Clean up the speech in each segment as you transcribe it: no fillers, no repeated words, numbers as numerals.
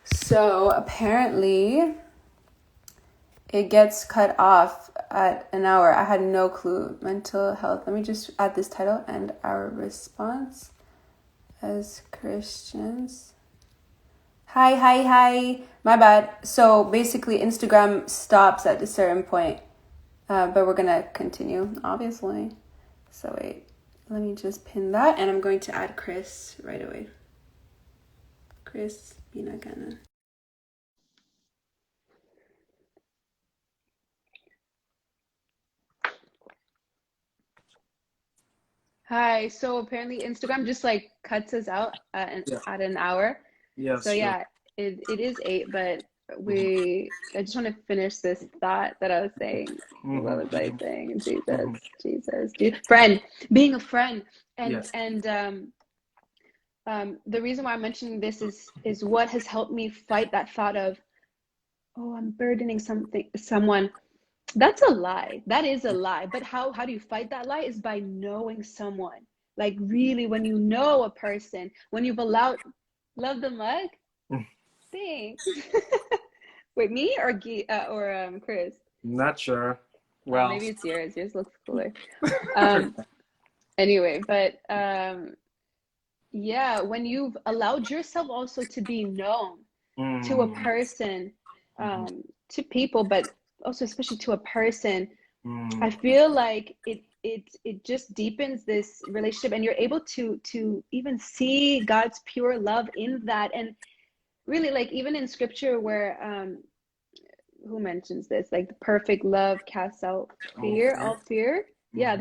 So apparently it gets cut off at an hour. I had no clue. Mental health. Let me just add this title and our response as Christians. Hi. My bad. So basically Instagram stops at a certain point. But we're going to continue, obviously. So wait, let me just pin that. And I'm going to add Chris right away. Chris Binagana. Hi. So apparently Instagram just like cuts us out at Yeah. an hour. So Yes. Sure. yeah, it is 8, but Mhm. I just want to finish this thought that I was saying. What Mhm. was I saying? Jesus, Mhm. friend, being a friend, and Yes. the reason why I'm mentioning this is what has helped me fight that thought of, oh, I'm burdening someone. That's a lie. That is a lie. But how do you fight that lie is by knowing someone. Like really, when you know a person, when you've allowed, love the mug. Mm. Thanks. Wait, me or Chris? Not sure. Well. Maybe it's yours. Yours looks cooler. Um, anyway, but yeah, when you've allowed yourself also to be known to a Mm. person, Mhm. to people, but also especially to a person, I Mm. feel like it just deepens this relationship, and you're able to even see God's pure love in that. And really, like even in scripture where who mentions this, like the perfect love casts out fear, Okay. all fear. Yeah, Mhm.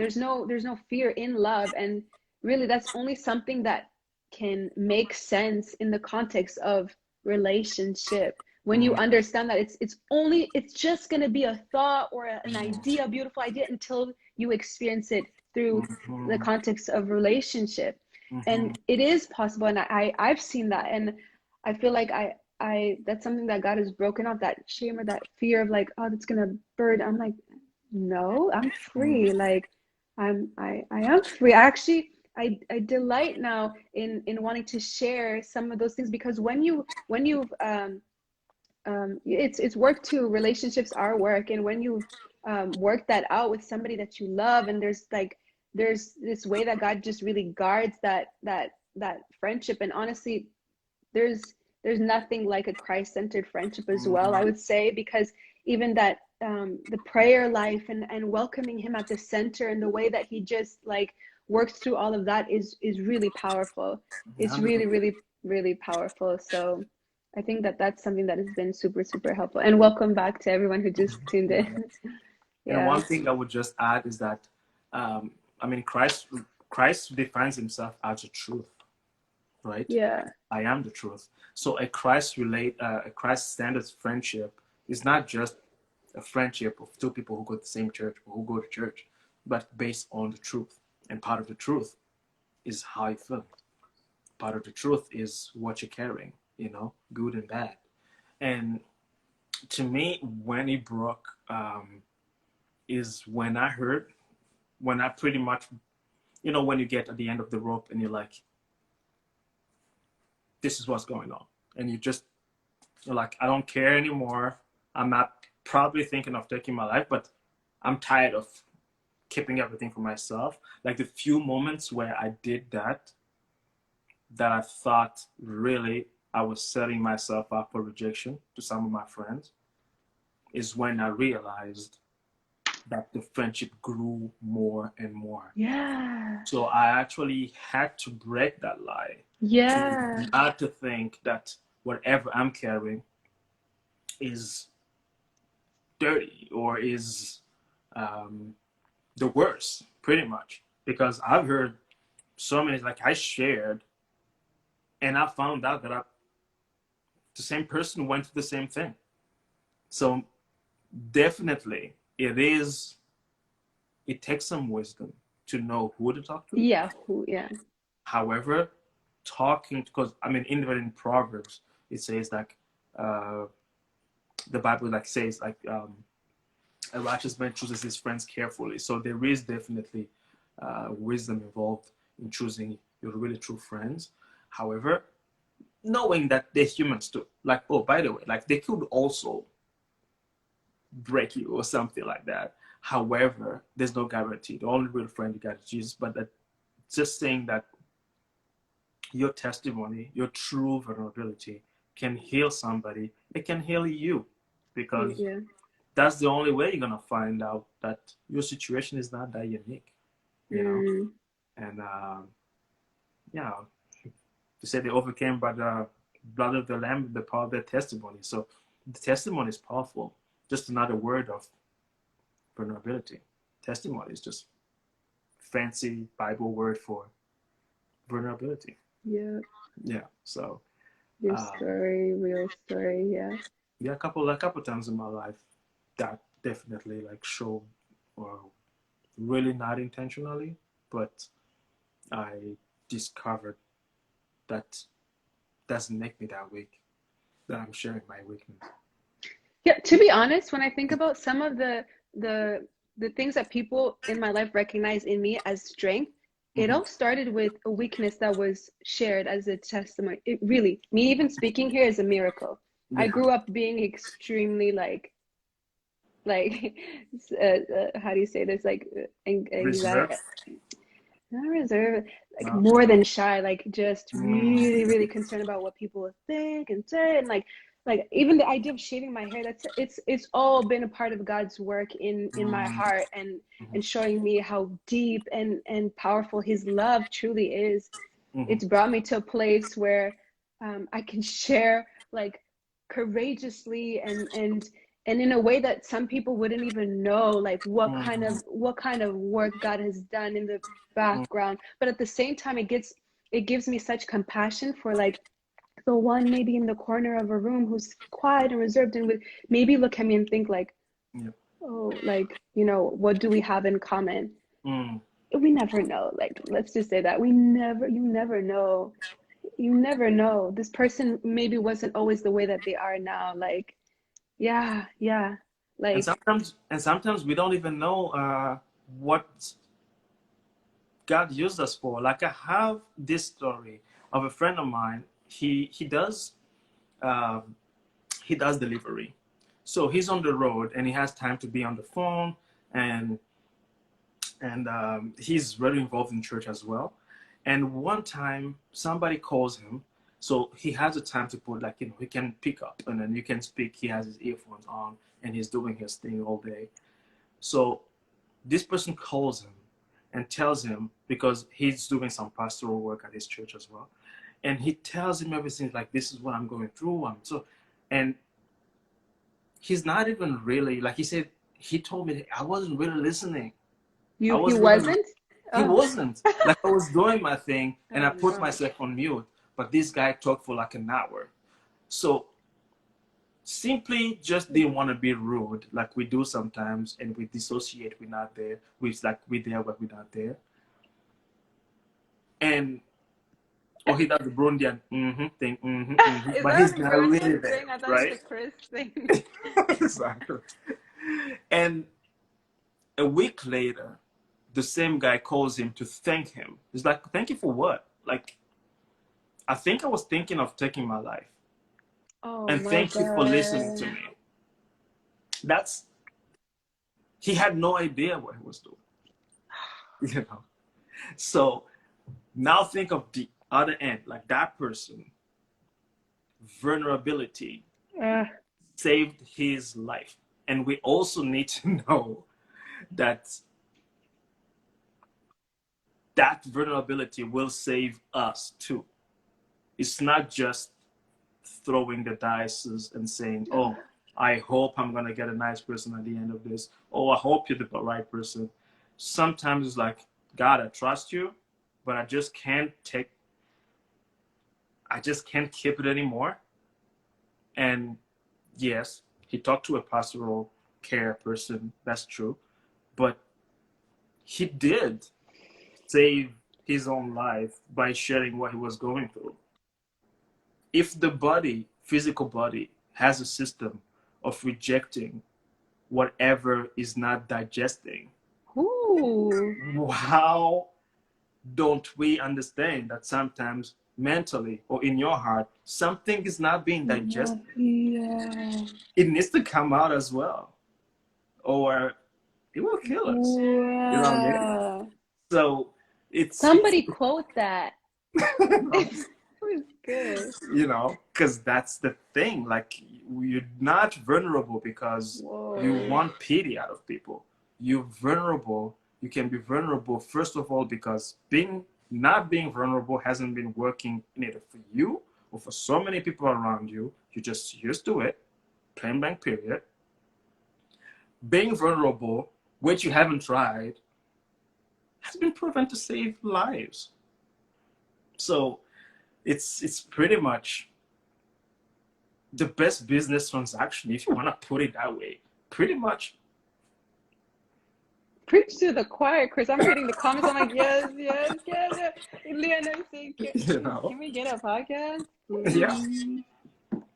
there's no fear in love. And really that's only something that can make sense in the context of relationship, when you Mm. understand that it's just going to be a thought or an idea, a beautiful idea, until you experience it through the Mhm. context of relationship. And Mhm. it is possible, and I've seen that. And I feel like I that's something that God has broken off, that shame or that fear of like, oh, that's gonna burn. I'm like, no, I'm Mm. free. Like I am free. Actually, I delight now in wanting to share some of those things, because when you've it's work too. Relationships are work, and when you've worked that out with somebody that you love, and there's this way that God just really guards that friendship. And honestly, there's there's nothing like a Christ-centered friendship as well, I Mhm. would say, because even that the prayer life and welcoming him at the center, and the way that he just like works through all of that is really powerful. It's really 100%. really powerful. So I think that that's something that has been super helpful. And welcome back to everyone who just tuned in. And Yeah. one thing I would just add is that, um, I mean, Christ defines himself as a truth, right? Yeah. I am the truth. So a Christ standards friendship is not just a friendship of two people who go to the same church or who go to church, but based on the truth. And part of the truth is how you feel. Part of the truth is what you're carrying, good and bad. And to me, when it broke, is when I pretty much, when you get at the end of the rope and you're like, this is what's going on. And you're like, I don't care anymore. I'm not probably thinking of taking my life, but I'm tired of keeping everything for myself. Like the few moments where I did that I thought really I was setting myself up for rejection to some of my friends, is when I realized that the friendship grew more and more. Yeah. So I actually had to break that lie to Yeah. not to think that whatever I'm carrying is dirty or is um, the worst, pretty much. Because I've heard so many, like I shared, and I found out that the same person went through the same thing. So definitely, it takes some wisdom to know who to talk to. Yeah. Yeah. However, talking, because I mean, even in Proverbs, it says like, uh, the Bible like says like, a righteous man chooses his friends carefully. So there is definitely wisdom involved in choosing your really true friends. However, knowing that they're humans too. Like, oh, by the way, like they could also break you or something like that. However, there's no guarantee. The only real friend you got is Jesus. But that, just saying that your testimony, your true vulnerability can heal somebody, it can heal you, because Yeah. that's the only way you're gonna find out that your situation is not that unique, you know. And yeah, to say they overcame by the blood of the lamb, the power of their testimony. So the testimony is powerful. Just another word of vulnerability. Testimony is just fancy Bible word for vulnerability. Yeah. Yeah. So Your story, real story. Yeah. yeah, a couple times in my life that definitely like showed, or really not intentionally, but I discovered that doesn't make me that weak, that I'm sharing my weakness. Yeah, to be honest, when I think about some of the the things that people in my life recognize in me as strength, it all started with a weakness that was shared as a testimony. It really, me even speaking here is a miracle. I Yeah. grew up being extremely like how do you say this? Like anxiety, Reserve. not reserved, like No. more than shy, like just really, Mm. really concerned about what people think and say, and like even the idea of shaving my hair, that's it's all been a part of God's work in my Mm. heart, and showing me how deep and powerful His love truly is. It's brought me to a place where I can share like courageously and in a way that some people wouldn't even know like what kind of work God has done in the background. But at the same time, it gives me such compassion for like the one maybe in the corner of a room who's quiet and reserved and would maybe look at me and think like, Yeah. oh, like, you know, what do we have in common? Mm. We never know. Like, let's just say that you never know. You never know. This person maybe wasn't always the way that they are now. Like, yeah. And Like, sometimes we don't even know what God used us for. Like I have this story of a friend of mine. Um, he does delivery, so he's on the road and he has time to be on the phone, and he's very involved in church as well. And one time somebody calls him, so he has the time to put, like, you know, he can pick up and then you can speak. He has his earphones on and he's doing his thing all day. So this person calls him and tells him, because he's doing some pastoral work at his church as well, and he tells him everything, like, this is what I'm going through. And he's not even really, like he said, he told me I wasn't really listening. I he was really, wasn't? he Oh, wasn't. Like I was doing my thing and I oh put no. myself on mute, but this guy talked for like an hour. So simply just didn't want to be rude, like we do sometimes, and we dissociate, we're not there. We're there, but we're not there. And or he does the Burundian thing, Is but that he's a not really Burundian there, thing? I thought it's a right? Chris thing. Exactly. And a week later, the same guy calls him to thank him. He's like, "Thank you for what? Like, I think I was thinking of taking my life, Oh and my thank you for listening to God. me." That's He had no idea what he was doing, you know. So now think of the other end, like that person, vulnerability Uh, saved his life, and we also need to know that that vulnerability will save us too. It's not just throwing the dice and saying, oh, I hope I'm going to get a nice person at the end of this. Oh, I hope you're the right person. Sometimes it's like, God, I trust you, but I just can't keep it anymore. And yes, he talked to a pastoral care person. That's true. But he did save his own life by sharing what he was going through. If the body, physical body, has a system of rejecting whatever is not digesting, ooh. how don't we understand that sometimes mentally or in your heart, something is not being digested. Yeah. It needs to come out as well, or it will kill us. You know what I mean? Wow. So it's Somebody quote that. It was good. because that's the thing. Like, you're not vulnerable because you Whoa. want pity out of people. You're vulnerable. You can be vulnerable first of all because not being vulnerable hasn't been working either for you or for so many people around you. You're just used to it. Plain blank period. Being vulnerable, which you haven't tried, has been proven to save lives. So it's pretty much the best business transaction, if you want to put it that way. Pretty much. Preach to the choir, Chris. I'm reading the comments. I'm like, yes, yes, yes. Leona is saying, You know? can we get a podcast? Yeah. Please.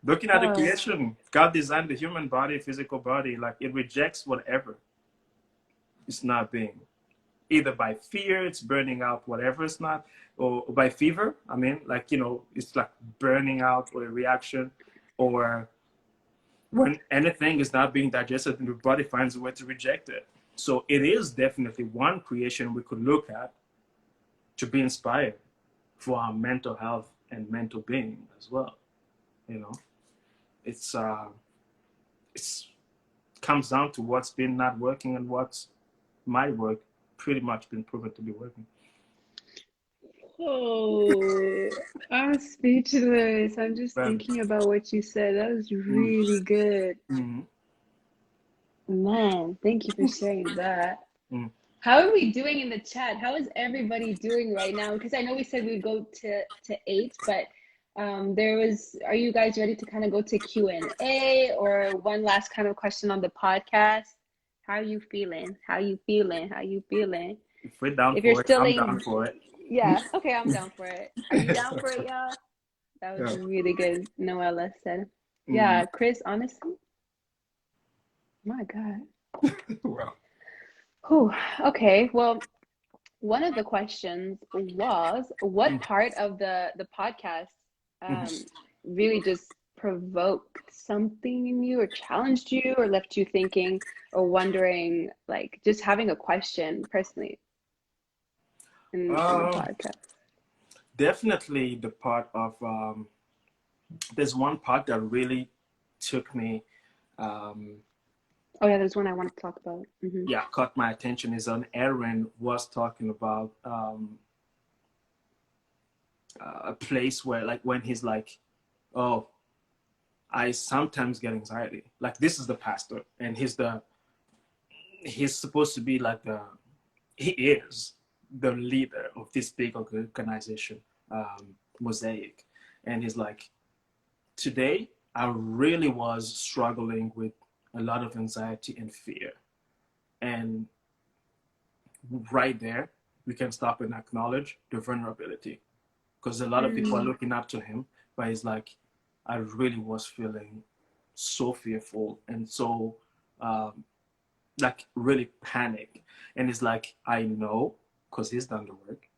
Looking at the Oh, creation, God designed the human body, physical body, like it rejects whatever it's not being. Either by fear, it's burning out whatever it's not, or by fever. I mean, like, it's like burning out or a reaction, or when anything is not being digested and the body finds a way to reject it. So it is definitely one creation we could look at to be inspired for our mental health and mental being as well. You know, it's comes down to what's been not working and what's might work. Pretty much been proven to be working. oh, I'm speechless. I'm just But, thinking about what you said. That was really good. mm-hmm. Man, thank you for sharing that. Mm. How are we doing in the chat? How is everybody doing right now? Because I know we said we'd go to 8, but are you guys ready to kind of go to Q&A or one last kind of question on the podcast? How are you feeling? How you feeling? How you feeling? If we're down If you're for it, still I'm in, down for it. yeah, okay, I'm down for it. Are you down for it, y'all? That was Yeah. really good, Noella said. Mm. Yeah, Chris, honestly, my God. Well. Whew. Okay, well, one of the questions was what Mm. part of the podcast Mm. really just provoked something in you or challenged you or left you thinking or wondering, like just having a question personally in the Um, podcast. Definitely the part of there's one part that really took me Oh yeah, there's one I want to talk about. yeah, caught my attention is on Aaron was talking about a place where, like, when he's like, oh, I sometimes get anxiety. Like, this is the pastor, and he's supposed to be like he is the leader of this big organization, Mosaic, and he's like, today I really was struggling with a lot of anxiety and fear, and right there we can stop and acknowledge the vulnerability, because a lot of people are Mm. looking up to him, but he's like, I really was feeling so fearful and so um, like really panic. And it's like, I know, because he's done the work,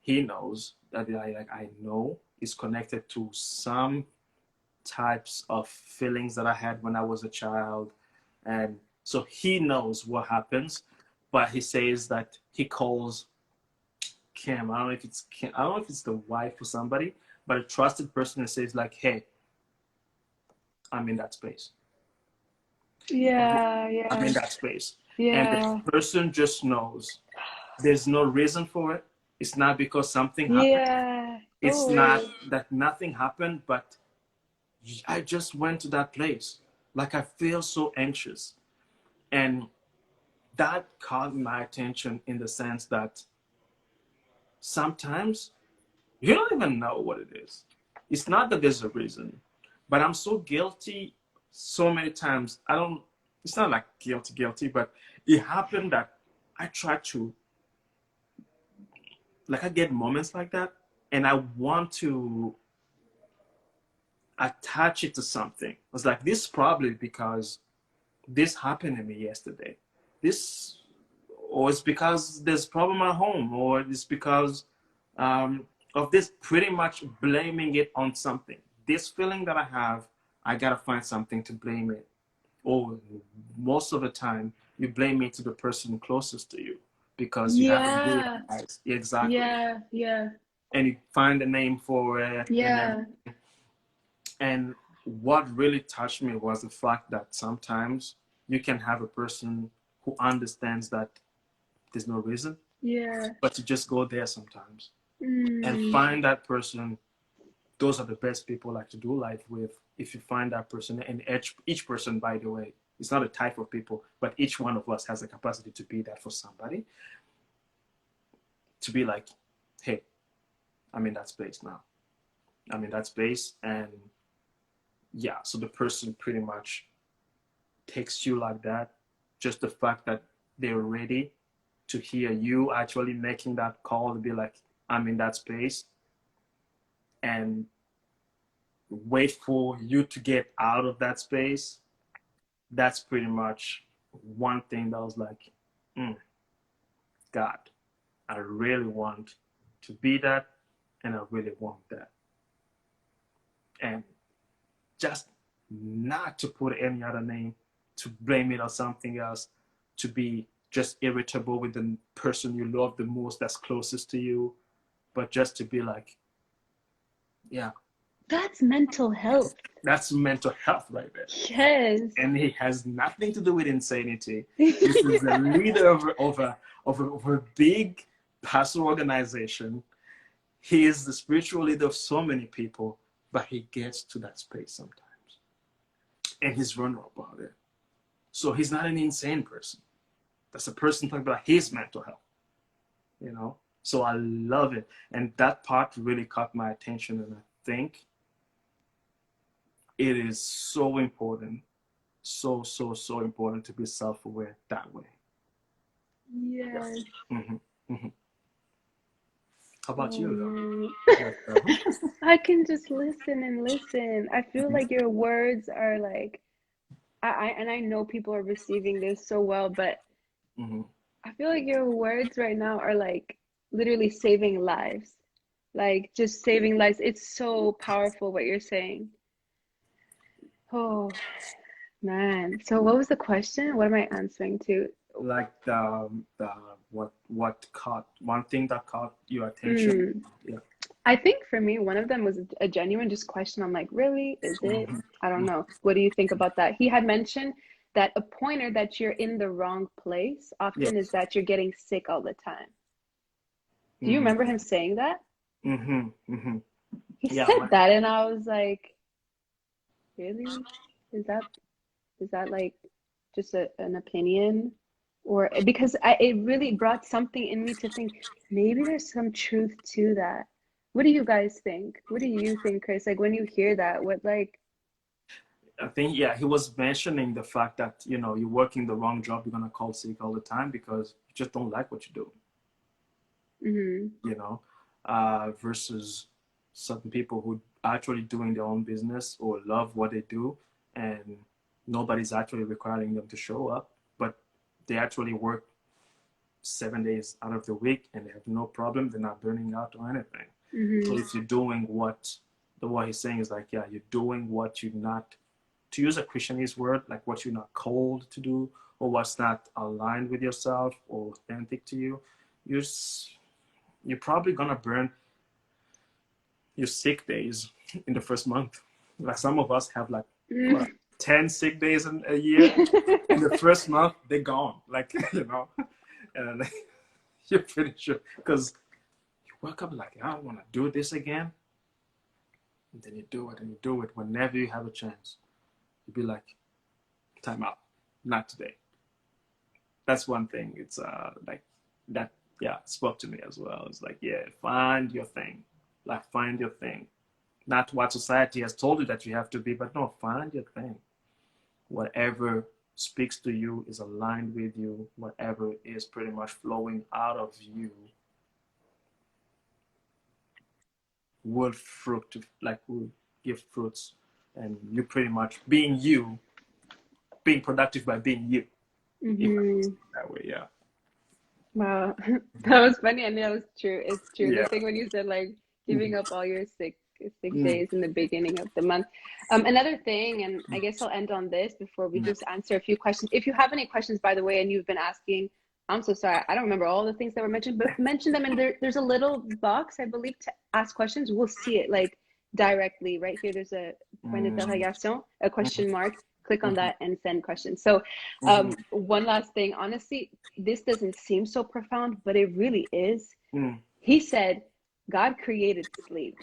he knows that I know it's connected to some types of feelings that I had when I was a child. And so he knows what happens, but he says that he calls Kim. I don't know if it's Kim. I don't know if it's the wife or somebody, but a trusted person that says like, "Hey, I'm in that space. Yeah, I'm in yeah, that space," and the yeah, person just knows. There's no reason for it. It's not because something happened. yeah. It's not Oh, that nothing happened, but I just went to that place. Like, I feel so anxious, and that caught my attention in the sense that sometimes you don't even know what it is. It's not that there's a reason, but I'm so guilty so many times. I don't, it's not like guilty, but it happened that I try to, like, I get moments like that and I want to attach it to something. It's like, this probably because this happened to me yesterday. This, or it's because there's a problem at home, or it's because of this pretty much blaming it on something. This feeling that I have, I gotta find something to blame it. Or most of the time, you blame it to the person closest to you because you haven't Yeah. realized exactly, Yeah. Yeah. and you find a name for it, Yeah. and what really touched me was the fact that sometimes you can have a person who understands that there's no reason, Yeah. but to just go there sometimes and Mm. find that person. Those are the best people like to do life with. If you find that person, and each person, by the way, it's not a type of people, but each one of us has the capacity to be that for somebody. To be like, hey, I'm in that space now. I'm in that space, and yeah. So the person pretty much takes you like that. Just the fact that they're ready to hear you actually making that call to be like, I'm in that space, and wait for you to get out of that space. That's pretty much one thing that was like, mm, God, I really want to be that, and I really want that. And just not to put any other name, to blame it on something else, to be just irritable with the person you love the most that's closest to you, but just to be like, yeah, That's mental health. that's mental health right there. Yes. And it has nothing to do with insanity. This is the leader of a big pastoral organization. He is the spiritual leader of so many people, but he gets to that space sometimes. And he's vulnerable about it. So he's not an insane person. That's a person talking about his mental health, you know? So I love it. And that part really caught my attention. And I think it is so important, so important to be self-aware that way. Yes. Yeah. Mm-hmm. How about Oh, you, man. though? I can just listen and listen. I feel like your words are like, and I know people are receiving this so well, but Mm-hmm. I feel like your words right now are like literally saving lives. Like just saving lives. It's so powerful what you're saying. Oh, man. So what was the question? What am I answering to? Like the what caught one thing that caught your attention? Mm. Yeah. I think for me, one of them was a genuine just question. I'm like, really? Is it? I don't know. What do you think about that? He had mentioned that a pointer that you're in the wrong place often is Yes. that you're getting sick all the time. Do you remember Mm-hmm. him saying that? Mm-hmm. Mm-hmm. He Yeah. said that, and I was like, really? Is that is that like just an opinion? Or because it really brought something in me to think maybe there's some truth to that. What do you guys think? What do you think, Chris? Like when you hear that, what like, I think yeah, he was mentioning the fact that you're working the wrong job, you're gonna call sick all the time because you just don't like what you do. mm-hmm, You know, versus certain people who are actually doing their own business or love what they do, and nobody's actually requiring them to show up, but they actually work 7 days out of the week and they have no problem. They're not burning out or anything. So mm-hmm, if you're doing what he's saying is like, yeah, you're doing what you're not, to use a Christianese word, like what you're not called to do or what's not aligned with yourself or authentic to you, you're you're probably gonna burn your sick days in the first month. Like some of us have like what, 10 sick days in a year. In the first month, they're gone. Like, and you're pretty sure because you wake up like, I don't want to do this again. And then you do it and you do it whenever you have a chance. You'd be like, time out, not today. That's one thing. It's like that, yeah, spoke to me as well. It's like, yeah, find your thing. Like, find your thing. Not what society has told you that you have to be, but no, find your thing. Whatever speaks to you is aligned with you. Whatever is pretty much flowing out of you will will give fruits, and you pretty much being you, being productive by being you. If I can say mm-hmm. it that way, yeah. Wow, that was funny. I knew that was true. It's true. The Yeah. thing when you said like Giving up all your sick days in the beginning of the month. Another thing, and I guess I'll end on this before we just answer a few questions. If you have any questions, by the way, and you've been asking, I'm so sorry. I don't remember all the things that were mentioned, but mention them. And there's a little box, I believe, to ask questions. We'll see it like directly right here. There's a point d'interrogation, a question mark. Click on that and send questions. So one last thing, honestly, this doesn't seem so profound, but it really is. He said, God created sleep.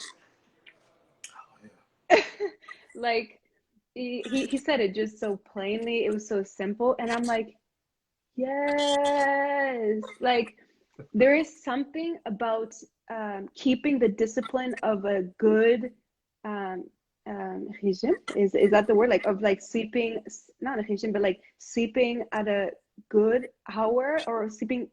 Like he said it just so plainly. It was so simple. And I'm like, yes. Like there is something about keeping the discipline of a good regime. Is that the word? Like of like sleeping, not a regime, but like sleeping at a good hour or sleeping.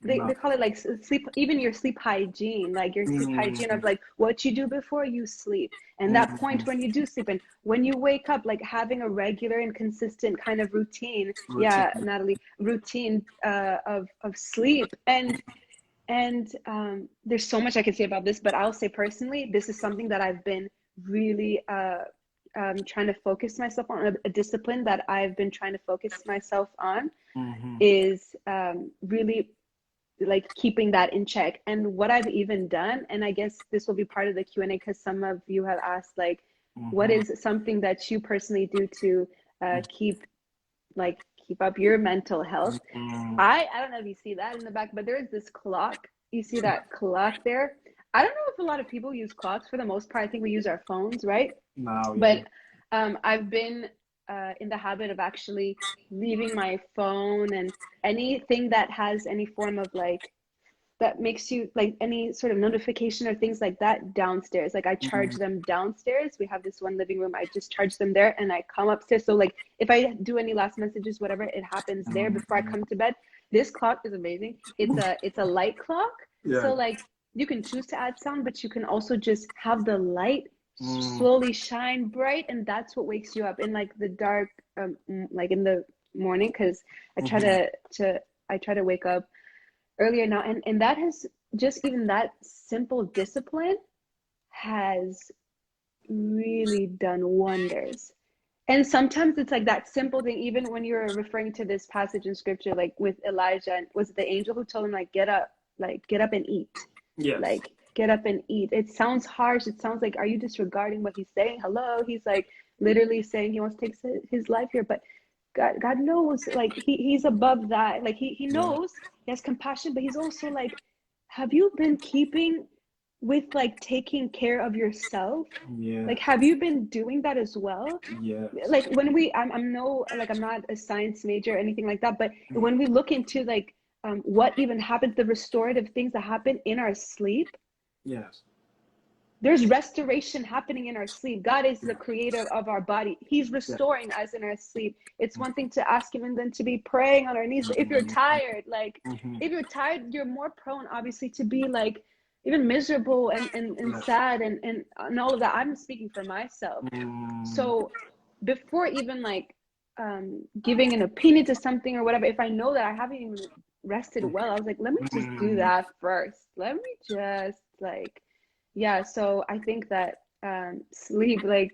They call it like sleep, even your sleep hygiene, like your sleep hygiene of like what you do before you sleep and that point when you do sleep and when you wake up, like having a regular and consistent kind of routine. Yeah, Natalie, routine of sleep. And there's so much I could say about this, but I'll say personally, this is something that I've been really trying to focus myself on, a discipline that I've been trying to focus myself on is really like keeping that in check. And what I've even done, and I guess this will be part of the Q&A because some of you have asked, like, what is something that you personally do to keep up your mental health? I don't know if you see that in the back, but there is this clock. You see that clock there? I don't know if a lot of people use clocks. For the most part, I think we use our phones, right? No, but I've been in the habit of actually leaving my phone and anything that has any form of like that makes you like any sort of notification or things like that downstairs. Like I charge them downstairs. We have this one living room. I just charge them there and I come upstairs. So like if I do any last messages, whatever, it happens there before I come to bed. This clock is amazing. It's a light clock. So like you can choose to add sound, but you can also just have the light slowly shine bright, and that's what wakes you up in like the dark, like in the morning. Because I try to wake up earlier now, and that has just even that simple discipline has really done wonders. And sometimes it's like that simple thing, even when you're referring to this passage in scripture, like with Elijah, and was it the angel who told him like get up and eat? Yes. Like get up and eat. It sounds harsh. It sounds like, are you disregarding what he's saying? Hello, he's like literally saying he wants to take his life here, but God knows, like he's above that. Like he knows, he has compassion, but he's also like, have you been keeping with like taking care of yourself? Yeah. Like, have you been doing that as well? Yeah. Like when I'm not a science major or anything like that, but when we look into like what even happens, the restorative things that happen in our sleep. Yes. There's restoration happening in our sleep. God is the creator of our body. He's restoring us in our sleep. It's one thing to ask him and then to be praying on our knees. But if you're tired, you're more prone, obviously, to be like even miserable and sad and all of that. I'm speaking for myself. So before even like giving an opinion to something or whatever, if I know that I haven't even rested well, I was like, let me just do that first. Let me just like, yeah. So I think that sleep, like,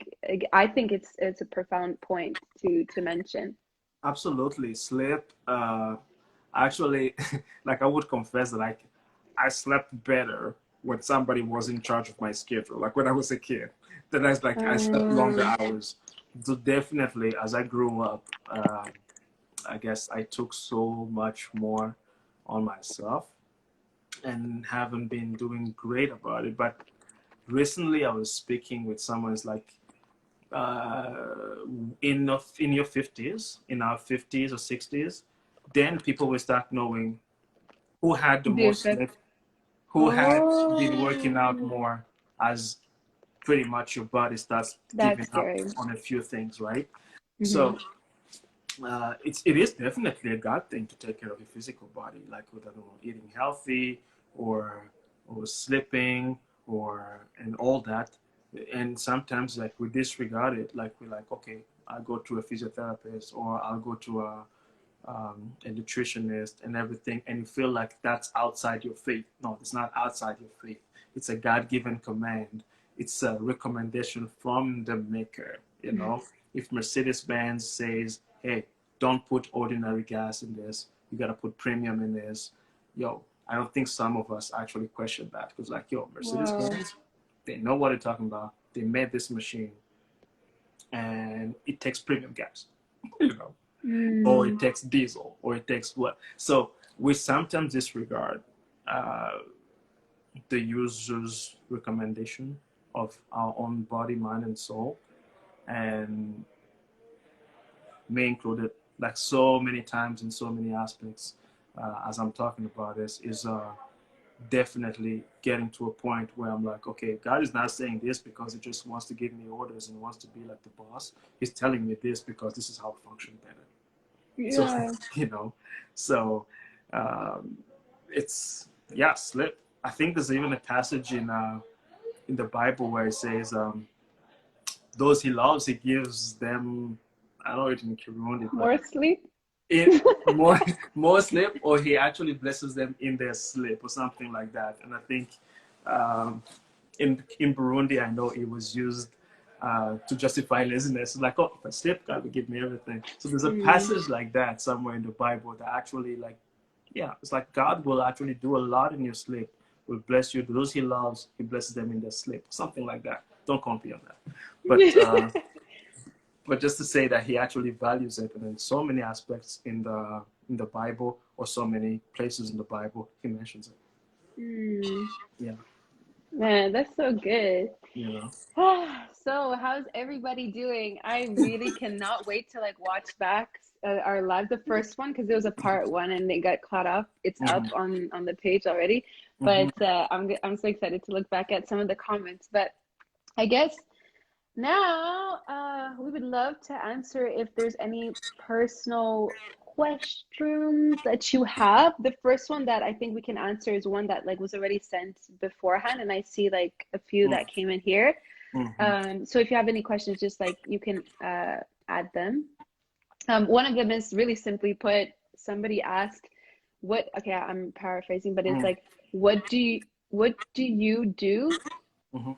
I think it's a profound point to mention. Absolutely. Sleep. Actually, like I would confess that I slept better when somebody was in charge of my schedule. Like when I was a kid, then I slept longer hours. So definitely, as I grew up, I guess I took so much more on myself and haven't been doing great about it. But recently, I was speaking with someone who's like, in your 50s, in our 50s or 60s, then people will start knowing who had the The most effect. sleep, who had been working out more, as pretty much your body starts giving That's up scary. on a few things, right? So it is definitely a God thing to take care of your physical body, like with, I don't know, eating healthy or sleeping and all that. And sometimes like we disregard it, like we're like, okay, I'll go to a physiotherapist or I'll go to a nutritionist and everything, and you feel like that's outside your faith. No, it's not outside your faith. It's a God-given command. It's a recommendation from the maker. You know, if Mercedes-Benz says, "Hey, don't put ordinary gas in this. You gotta put premium in this." Yo, I don't think some of us actually question that because, like, yo, Wow. Mercedes-Benz, they know what they're talking about. They made this machine, and it takes premium gas. You know, or it takes diesel, or it takes what. So we sometimes disregard uh, the user's recommendation of our own body, mind, and soul, and me included, like so many times in so many aspects, as I'm talking about this, is definitely getting to a point where I'm like, okay, God is not saying this because he just wants to give me orders and wants to be like the boss. He's telling me this because this is how I function better. So, Yeah. you know, so um, it's, yeah, slip. I think there's even a passage in the Bible where it says, those he loves, he gives them, I don't know it in Kirundi, but More sleep? in more more sleep, or he actually blesses them in their sleep or something like that. And I think um, in Burundi, I know it was used to justify laziness. Like, oh, if I sleep, God will give me everything. So there's a passage like that somewhere in the Bible that actually, like, yeah, it's like God will actually do a lot in your sleep. Will bless you. Those he loves, he blesses them in their sleep. Something like that. Don't quote me on that. But just to say that he actually values it, and in so many aspects in the Bible, or so many places in the Bible, he mentions it. Yeah, Man, that's so good. you know. So, how's everybody doing? I really cannot wait to like watch back our live, the first one, because it was a part one and it got caught up. It's up on the page already, but I'm so excited to look back at some of the comments. But I guess now we would love to answer if there's any personal questions that you have. The first one that I think we can answer is one that like was already sent beforehand, and I see like a few that came in here. So if you have any questions, just like you can add them. One of them is really simply put, somebody asked, what, okay, I'm paraphrasing, but it's like, what do you do?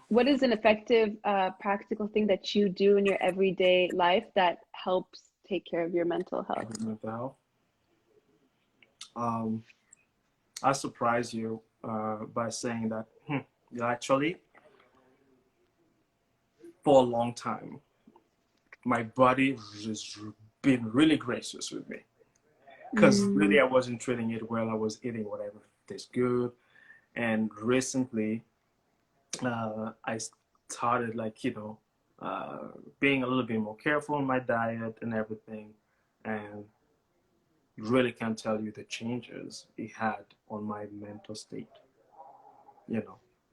What is an effective, practical thing that you do in your everyday life that helps take care of your mental health? Mental health. I surprise you by saying that actually, for a long time, my body has been really gracious with me. Because really, I wasn't treating it well. I was eating whatever tastes good. And recently, I started, like, being a little bit more careful on my diet and everything. And really can't tell you the changes it had on my mental state,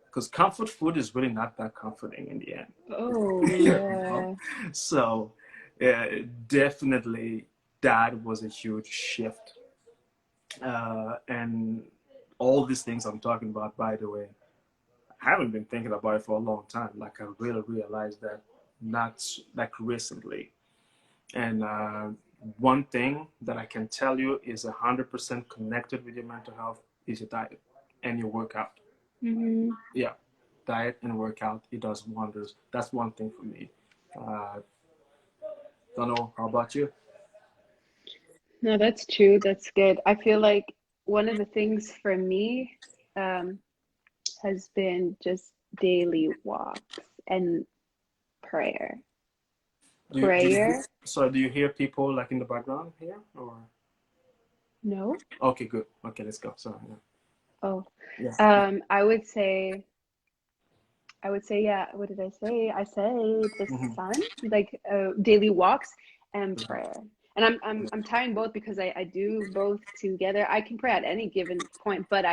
because comfort food is really not that comforting in the end. Oh, You know? yeah. So definitely that was a huge shift. And all these things I'm talking about, by the way, I haven't been thinking about it for a long time. Like, I really realized that not like recently. And one thing that I can tell you is 100% connected with your mental health is your diet and your workout. Yeah, diet and workout, it does wonders. That's one thing for me. Don't know, how about you? No, that's true. That's good. I feel like one of the things for me um, has been just daily walks and prayer. Prayer? Do you hear people like in the background here, or? No? Okay, good. Okay, let's go. Sorry. Oh, Yeah. I would say, yeah. What did I say? I said the sun, like daily walks and prayer. And I'm tying both because I do both together. I can pray at any given point, but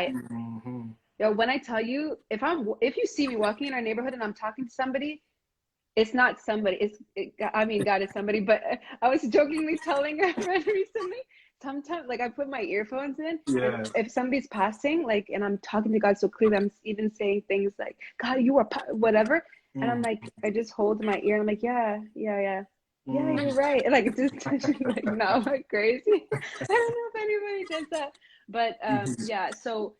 when I tell you, if you see me walking in our neighborhood and I'm talking to somebody, it's not somebody. I mean, God is somebody. But I was jokingly telling a friend recently. Sometimes, like, I put my earphones in, and Yeah. if somebody's passing, like, and I'm talking to God so clearly, I'm even saying things like, "God, you are whatever," and I'm like, I just hold my ear, and I'm like, "Yeah, yeah, yeah, yeah, you're right." And, like, just like, no, I'm like crazy. I don't know if anybody does that, but yeah. So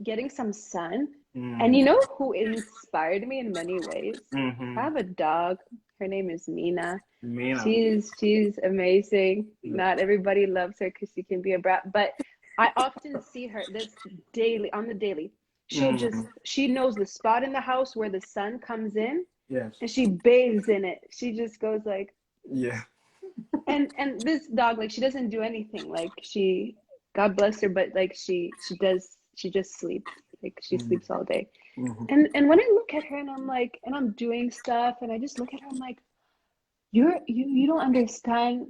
getting some sun And Mm-hmm. you know who inspired me in many ways? I Mm-hmm. have a dog. Her name is Mina. Mina. She's amazing. Yeah. Not everybody loves her because she can be a brat, but I often see her this daily on the daily. Mm-hmm. She knows the spot in the house where the sun comes in Yes. and she bathes in it. She just goes like, Yeah. and this dog, like she doesn't do anything. Like she, God bless her, but like she just sleeps. Like she Mm-hmm. sleeps all day. Mm-hmm. And when I look at her and I'm like, and I'm doing stuff and I just look at her, I'm like, you don't understand.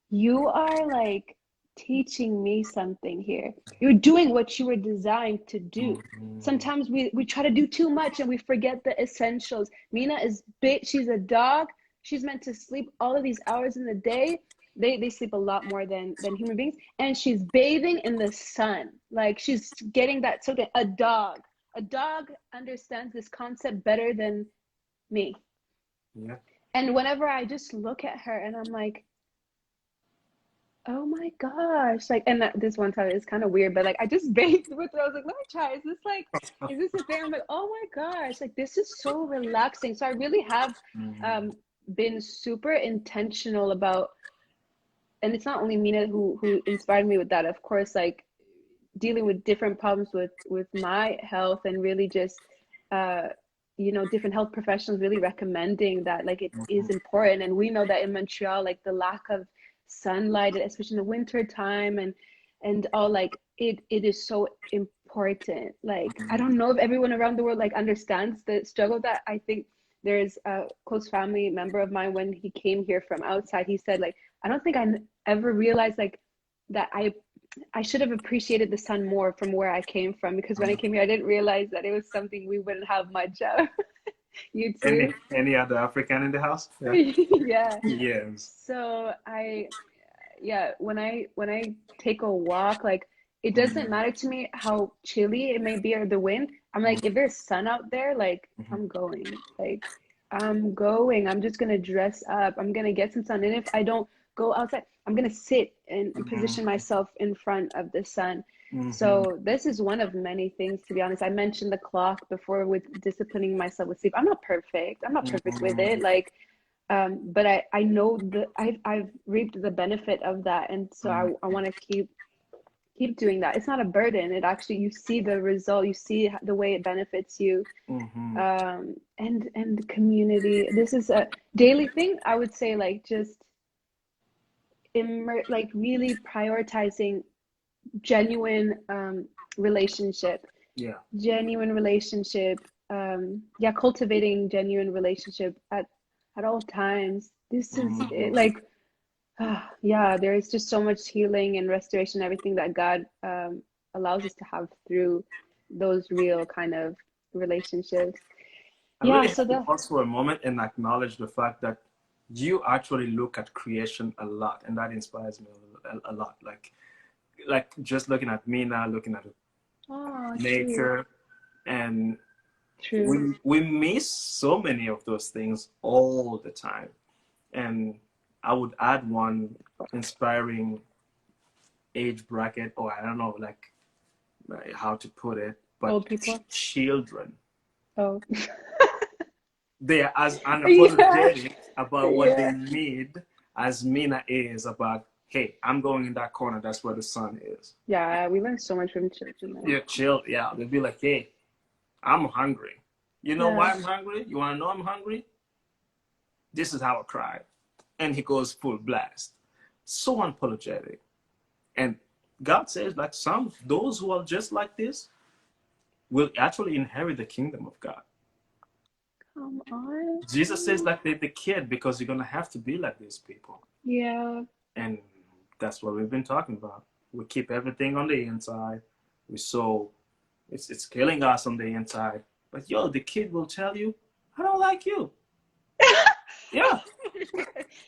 You are like teaching me something here. You're doing what you were designed to do. Mm-hmm. Sometimes we try to do too much and we forget the essentials. Mina is big, she's a dog. She's meant to sleep all of these hours in the day. They sleep a lot more than human beings. And she's bathing in the sun. Like she's getting that something. A dog. A dog understands this concept better than me. Yeah. And whenever I just look at her and I'm like, oh my gosh. Like, and this one time it's kind of weird, but like I just bathed with her. I was like, let me try. Is this a thing? I'm like, oh my gosh, like this is so relaxing. So I really have Mm-hmm. um been super intentional about, and it's not only Mina who inspired me with that, of course, like dealing with different problems with my health and really just uh different health professionals really recommending that like it is important. And we know that in Montreal, like the lack of sunlight, especially in the winter time and all, like it is so important. Like I don't know if everyone around the world like understands the struggle that I think there's a close family member of mine. When he came here from outside, he said like, I don't think I ever realized like that I should have appreciated the sun more from where I came from, because when I came here, I didn't realize that it was something we wouldn't have much of. You too? Any other African in the house? Yeah. Yeah. Yes. So yeah, when I take a walk, like it doesn't Mm-hmm. matter to me how chilly it may be or the wind. I'm like, if there's sun out there, like Mm-hmm. I'm going. Like I'm going. I'm just gonna dress up. I'm gonna get some sun. And if I don't go outside, I'm gonna sit and position myself in front of the sun. Mm-hmm. So this is one of many things, to be honest. I mentioned the clock before with disciplining myself with sleep. I'm not perfect. I'm not perfect with it. Mm-hmm. Like but I know I've reaped the benefit of that, and so I want to keep doing that. It's not a burden. It actually, you see the result, you see the way it benefits you. Mm-hmm. And community. This is a daily thing. I would say like just like really prioritizing genuine relationship, Yeah. genuine relationship. Yeah, cultivating genuine relationship at all times. This is it, Mm-hmm. like yeah, there is just so much healing and restoration, everything that God allows us to have through those real kind of relationships. I Yeah, really so have to the pause for a moment and acknowledge the fact that you actually look at creation a lot, and that inspires me a lot. Like just looking at me now, looking at oh, true, nature, and true. we miss so many of those things all the time. And I would add one inspiring age bracket, or I don't know, like how to put it, but Old people. children. Oh, They are as yeah, unapologetic about what they yeah, need as Mina is about, hey, I'm going in that corner, that's where the sun is. yeah. We learn so much from children, though. Yeah, chill. Yeah, they'll be like, hey, I'm hungry. You know Yeah. why I'm hungry? You want to know I'm hungry? This is how I cry. And he goes full blast. So unapologetic. And God says, like some, those who are just like this will actually inherit the kingdom of God. Come on. Jesus says, like the kid, because you're going to have to be like these people. Yeah. And that's what we've been talking about. We keep everything on the inside. We so it's killing us on the inside. But yo, the kid will tell you, I don't like you. Yeah,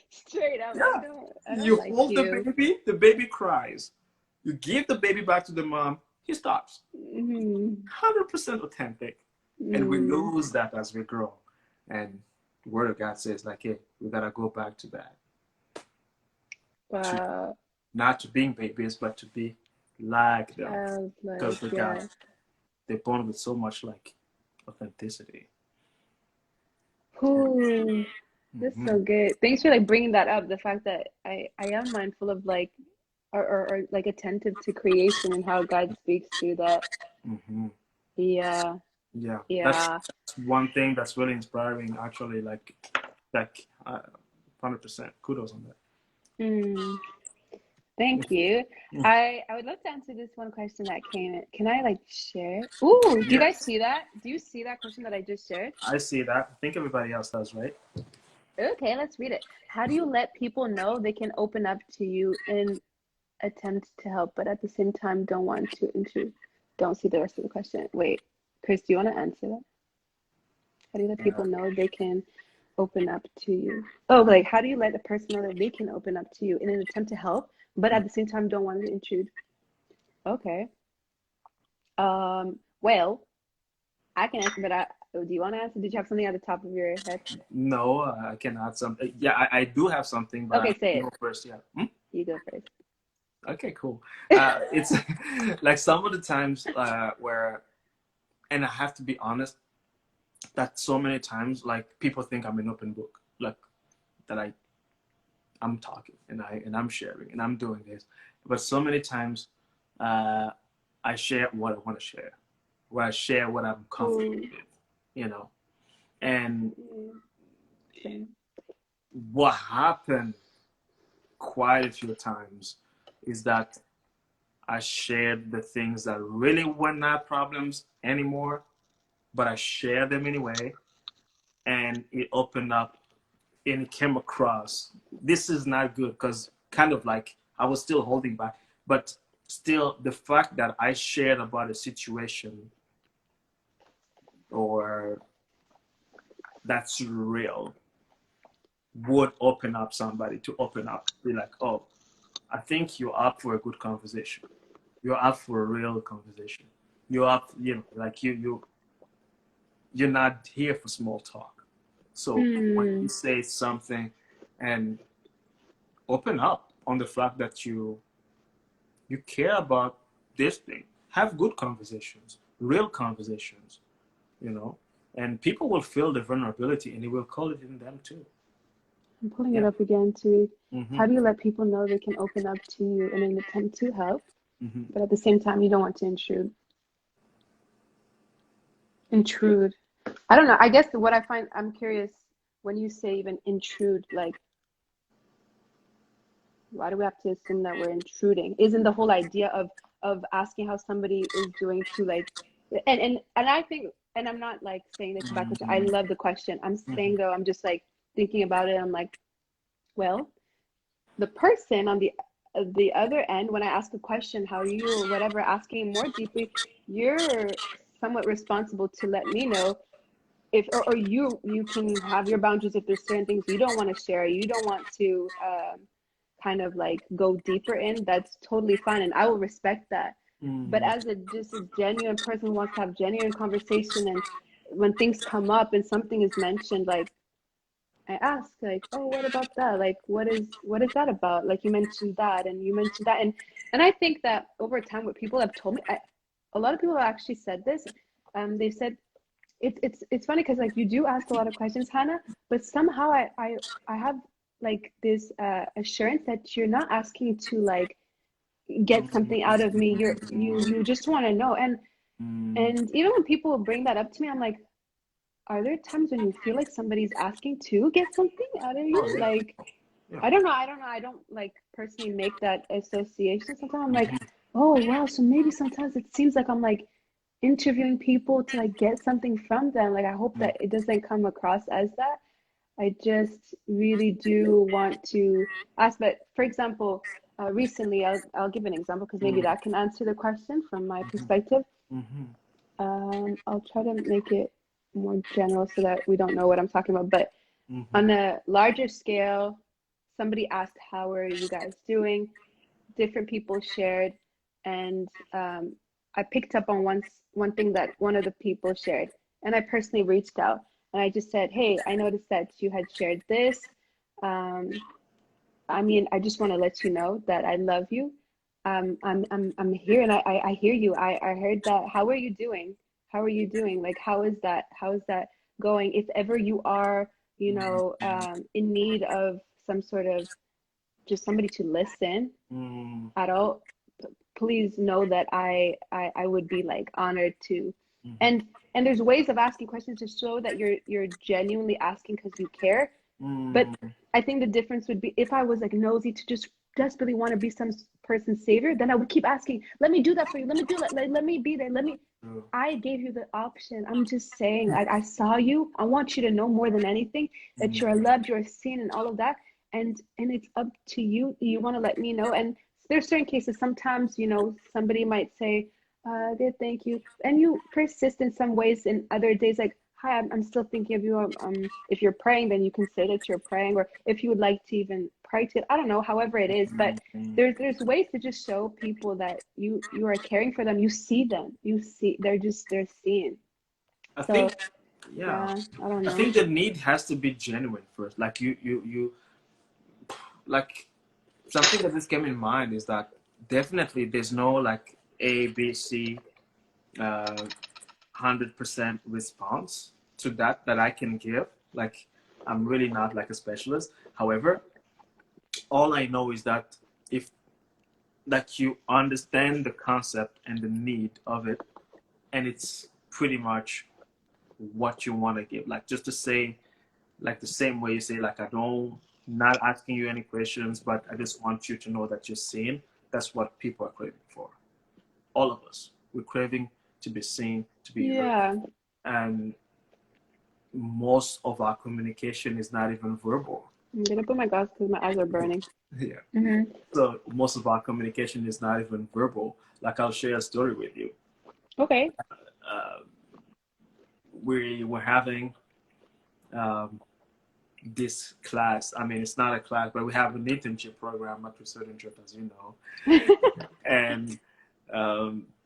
Straight up, yeah. I don't You like hold you. the baby cries. You give the baby back to the mom, he stops. Mm, 100% authentic. And we mm, lose that as we grow. And the word of God says, like, hey, we gotta go back to that. To wow. not to being babies, but to be like them. Because Childlike, we got yeah. they're born with so much like authenticity. Ooh, that's Mm-hmm. so good. Thanks for like bringing that up. The fact that I am mindful of like or like attentive to creation and how God speaks through that. Mm-hmm. Yeah, Yeah, that's yeah. one thing that's really inspiring. Actually, like 100% kudos on that. Mm, thank you. I would love to answer this one question that came in. Can I like share? Ooh, do you guys Yes, see that? Do you see that question that I just shared? I see that. I think everybody else does, right? Okay, let's read it. How do you let people know they can open up to you in attempt to help, but at the same time don't want to intrude? Don't see the rest of the question. Wait, Chris, do you want to answer that? How do you let Uh, people know they can open up to you? Oh, like how do you let a person know that they can open up to you in an attempt to help, but at the same time don't want to intrude? Okay. Well, I can answer, but do you want to answer? Did you have something at the top of your head? no, I can add some. Yeah, I do have something, but Okay, I say go it. first. Yeah. Hmm? You go first. Okay, cool. It's like some of the times where, and I have to be honest, that so many times like people think I'm an open book, like that I'm talking and I'm sharing and I'm doing this, but so many times uh, I share what I want to share, where I share what I'm comfortable Ooh, with, you know. And yeah, same. what happened quite a few times is that I shared the things that really were not problems anymore, but I shared them anyway, and it opened up and it came across. This is not good because kind of like I was still holding back, but still the fact that I shared about a situation or that's real would open up somebody to open up, be like, oh, I think you're up for a good conversation. You're up for a real conversation. You're up, like you're not here for small talk. So when you Mm, say something and open up on the fact that you care about this thing, have good conversations, real conversations, you know, and people will feel the vulnerability and they will call it in them too. I'm pulling it Yeah. up again to Mm-hmm. how do you let people know they can open up to you in an attempt to help, Mm-hmm. but at the same time you don't want to intrude? Intrude. I don't know. I guess what I find, I'm curious when you say even intrude, like why do we have to assume that we're intruding? Isn't the whole idea of asking how somebody is doing to like and I think, and I'm not like saying this about question. I Mm-hmm. love the question. I'm Mm-hmm. saying though, I'm just like thinking about it. I'm like, well, the person on the other end, when I ask a question, how are you or whatever, asking more deeply, you're somewhat responsible to let me know if or you can have your boundaries if there's certain things you don't want to share, you don't want to kind of like go deeper in. That's totally fine, and I will respect that. But Mm-hmm. as a just a genuine person who wants to have genuine conversation, and when things come up and something is mentioned, like I ask, like, oh, what about that? Like, what is that about? Like you mentioned that, and you mentioned that, and I think that over time, what people have told me, a lot of people have actually said this. They've said it's funny because like you do ask a lot of questions, Hannah, but somehow I have like this assurance that you're not asking to like get something out of me. You just want to know, and even when people bring that up to me, I'm like, are there times when you feel like somebody's asking to get something out of you? Oh yeah, Like yeah. I don't know. I don't like personally make that association. Sometimes I'm like, oh wow, so maybe sometimes it seems like I'm like interviewing people to like get something from them. Like I hope that it doesn't come across as that. I just really do want to ask. But for example, recently, I'll give an example because maybe that can answer the question from my perspective. Mm-hmm. I'll try to make it more general so that we don't know what I'm talking about. But Mm-hmm. on a larger scale, somebody asked, "How are you guys doing?" Different people shared, and I picked up on one thing that one of the people shared, and I personally reached out and I just said, "Hey, I noticed that you had shared this. Um, I mean, I just want to let you know that I love you. I'm here, and I hear you. I heard that. How are you doing? How are you doing? Like, how is that? How is that going? If ever you are, in need of some sort of just somebody to listen Mm, at all, please know that I would be like honored to. mhm, And there's ways of asking questions to show that you're genuinely asking because you care. But mm, I think the difference would be if I was like nosy to just desperately want to be some person's savior, then I would keep asking, let me do that for you. Let me do that. Let me be there. Let me. true. I gave you the option. I'm just saying, I saw you. I want you to know more than anything that you're Mm, loved, you're seen, and all of that. And it's up to you. You want to let me know. And there's certain cases. Sometimes, somebody might say, good, thank you. And you persist in some ways. In other days, like, hi, I'm still thinking of you. If you're praying, then you can say that you're praying, or if you would like to even pray to it. I don't know, however it is, but mm. there's ways to just show people that you are caring for them. You see them. You see they're seen. I So think, yeah, yeah, I don't I know. think the need has to be genuine first. Like you like something that just came in mind is that definitely there's no like A, B, C, 100% response to that I can give. Like I'm really not like a specialist. However, all I know is that if that you understand the concept and the need of it, and it's pretty much what you want to give. Like just to say, like the same way you say, like I don't not asking you any questions, but I just want you to know that you're seen. That's what people are craving for. All of us, we're craving to be seen, to be heard, Yeah, and most of our communication is not even verbal. I'm gonna put my glasses because my eyes are burning. Yeah. Mm-hmm. So most of our communication is not even verbal. Like I'll share a story with you. Okay. Uh, we were having um, this class. I mean, it's not a class, but we have an internship program at Research Internship, as you know. And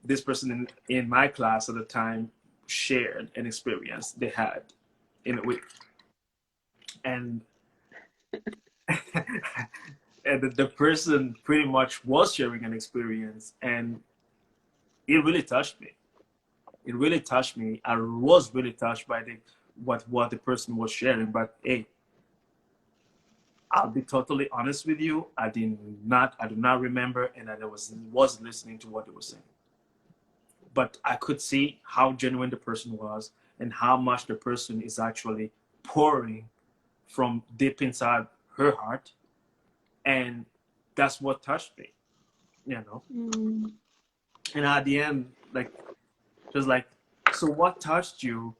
this person in my class at the time shared an experience they had in a week. And and the person pretty much was sharing an experience, and it really touched me. It really touched me. I was really touched by the what the person was sharing. But hey, I'll be totally honest with you. I do not remember, and I was listening to what they were saying. But I could see how genuine the person was and how much the person is actually pouring from deep inside her heart, and that's what touched me, you know. Mm. And at the end, like, she was like, "So what touched you?"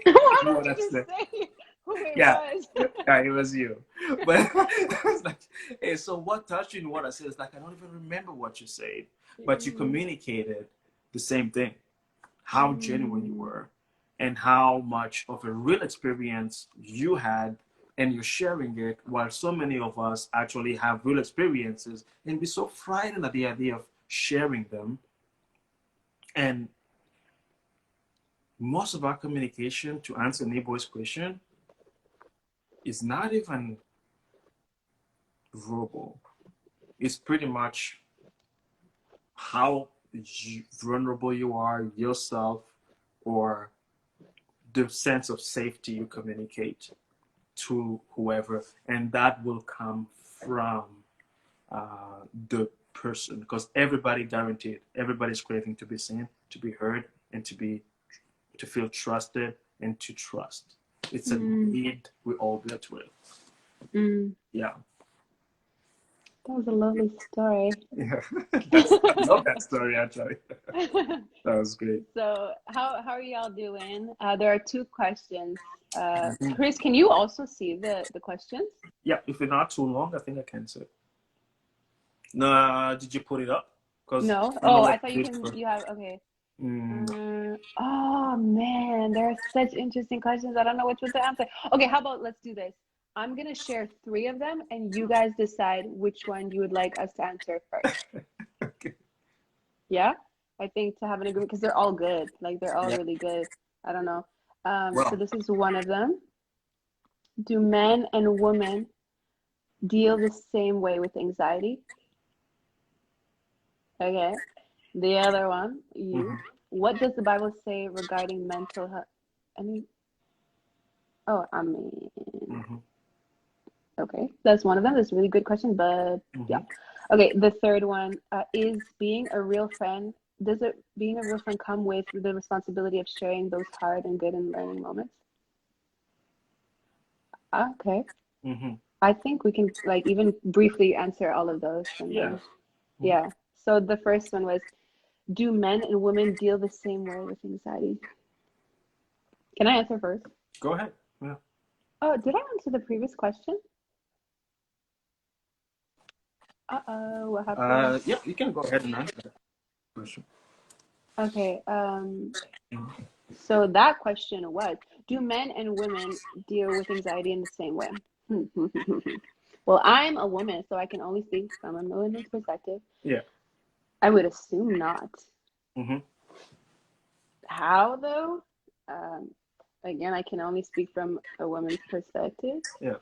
Why You know what I did you said? say who it Yeah, was? yeah, it was you. But it's like, hey, so what touched you in what I said? It's like, I don't even remember what you said, but you Mm, communicated the same thing, how genuine you mm, were, and how much of a real experience you had, and you're sharing it, while so many of us actually have real experiences and be so frightened at the idea of sharing them. And most of our communication, to answer Neboy's question, is not even verbal. It's pretty much how vulnerable you are yourself, or the sense of safety you communicate to whoever, and that will come from the person, because everybody, guaranteed, everybody's craving to be seen, to be heard, and to feel trusted and to trust. It's a mm, need we all built with. mm. Yeah. That was a lovely story. Yeah. I love that story actually. That was great. So, how are y'all doing? There are two questions. Mhm. Chris, can you also see the questions? Yeah, if they're not too long, I think I can say. No, did you put it up? Because No. I don't know Oh, I what thought to you do it can. for. You have okay. Mm, Oh man, there are such interesting questions. I don't know which one to answer. Okay, how about let's do this. I'm gonna share three of them, and you guys decide which one you would like us to answer first. okay. Yeah, I think to have an agreement because they're all good. Like they're all Yeah. really good. I don't know. So Well, this is one of them. Do men and women deal the same way with anxiety? Okay. The other one, Mm-hmm. you. What does the Bible say regarding mental health? Any? Oh, I mean, Mm-hmm. okay. That's one of them. That's a really good question, but yeah. Mm-hmm. Okay. The third one, is being a real friend, does it being a real friend come with the responsibility of sharing those hard and good and learning moments? Okay. Mm-hmm. I think we can like even briefly answer all of those and Yeah. then Mm-hmm. yeah. So the first one was, do men and women deal the same way with anxiety? Can I answer first? Go ahead. Yeah. Oh, did I answer the previous question? Uh-oh, what happened? Yeah, you can go ahead and answer that question. Okay, Mhm. so that question was, do men and women deal with anxiety in the same way? Well, I'm a woman, so I can only speak from a woman's perspective. Yeah. I would assume not. Mm-hmm. How though? Um, again, I can only speak from a woman's perspective. Yeah.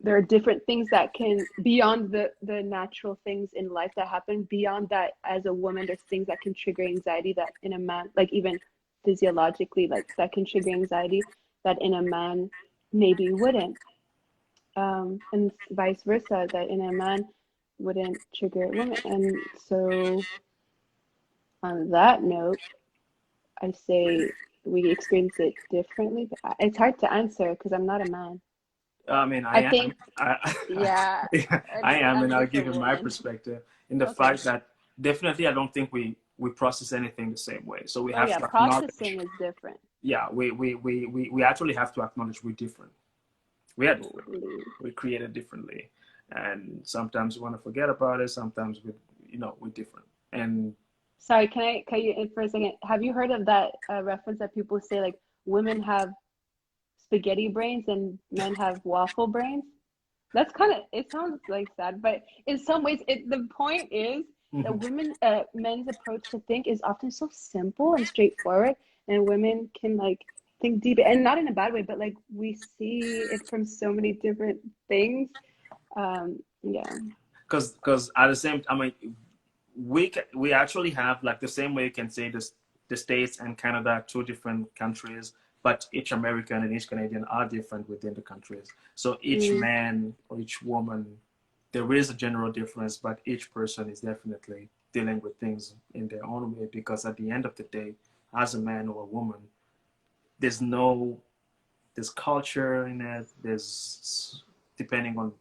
There are different things that can beyond the natural things in life that happen. Beyond that, as a woman, there's things that can trigger anxiety that in a man, like even physiologically, like that can trigger anxiety that in a man maybe wouldn't, and vice versa, that in a man wouldn't trigger a woman. And so on that note, I say we experience it differently. But it's hard to answer because I'm not a man. I mean, I I am. think, yeah, Yeah, and I am, I'm and I'll just a give you my woman. perspective in the Okay. fact that definitely I don't think we process anything the same way. So we Oh have yeah, to acknowledge. processing is different. Yeah, we actually have to acknowledge we're different. We are different. Holy. We're created differently, and sometimes we want to forget about it. Sometimes we're different. And Sorry, can I cut you in for a second? Have you heard of that reference that people say like women have spaghetti brains and men have waffle brains? That's kind of, it sounds like sad, but in some ways, the point is that mhm. men's approach to think is often so simple and straightforward, and women can like think deep and not in a bad way, but like we see it from so many different things. Yeah. Because at the same, I mean, we actually have like the same way you can say this, the States and Canada are two different countries, but each American and each Canadian are different within the countries. So each Mm. man or each woman, there is a general difference, but each person is definitely dealing with things in their own way. Because at the end of the day, as a man or a woman, there's no there's culture in it. There's depending on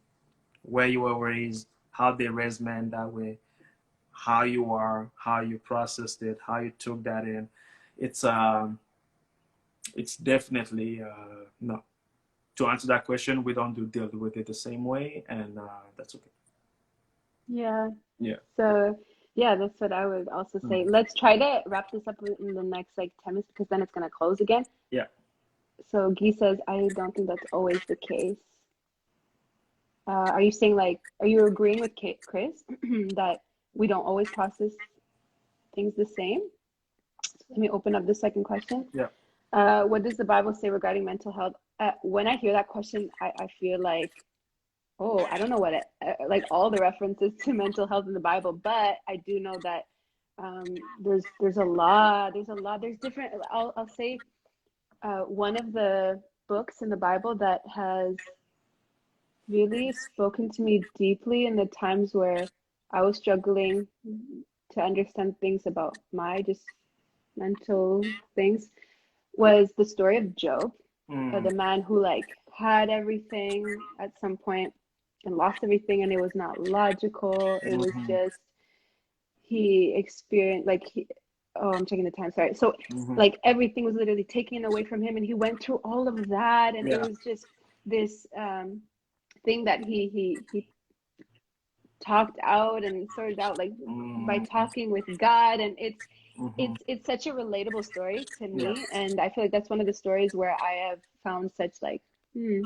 where you were raised, how they raised men that way, how you are, how you processed it, how you took that in. It's um, it's definitely no. To answer that question, we don't deal with it the same way, and that's okay. Yeah. Yeah. So, yeah, that's what I would also say. Mm. Let's try to wrap this up in the next like 10 minutes because then it's going to close again. Yeah. So, Guy says, I don't think that's always the case. Are you saying like, are you agreeing with Chris that we don't always process things the same? Let me open up the second question. Yeah. What does the Bible say regarding mental health? When I hear that question, I feel like, oh, I don't know what like all the references to mental health in the Bible, but I do know that there's there's different. I'll say one of the books in the Bible that has really spoken to me deeply in the times where I was struggling to understand things about my just mental things was the story of Job, Mm. the man who like had everything at some point and lost everything, and it was not logical. It was Mm-hmm. just he experienced like oh, I'm checking the time, sorry. So Mm-hmm. like everything was literally taken away from him, and he went through all of that, and it Yeah. was just this thing that he talked out and sorted out like by Mm-hmm. talking with God, and Mm-hmm. it's such a relatable story to Yeah. me, and I feel like that's one of the stories where I have found such like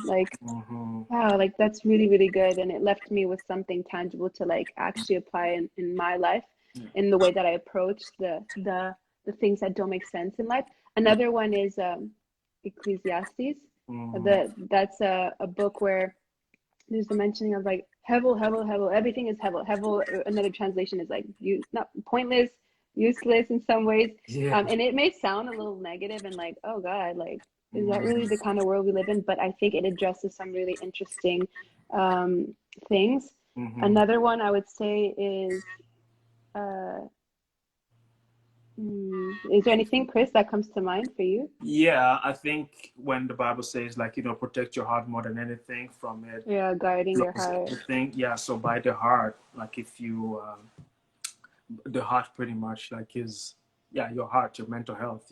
like Mm-hmm. wow, like that's really really good, and it left me with something tangible to like actually apply in my life Yeah. in the way that I approach the things that don't make sense in life. Yeah. Another one is Ecclesiastes. Mm-hmm. That's a book where there's the mentioning of like hevel, hevel, hevel. Everything is hevel. Hevel. Another translation is like you not pointless, useless in some ways. Yeah. And it may sound a little negative and like, oh God, like is that really Mm-hmm. the kind of world we live in? But I think it addresses some really interesting things. Mm-hmm. Another one I would say is, uh, is there anything, Chris, that comes to mind for you? Yeah, I think when the Bible says, like, protect your heart more than anything from it, Yeah, guarding your flows heart. everything. Yeah, so by the heart, like if you, the heart pretty much like is, yeah, your heart, your mental health,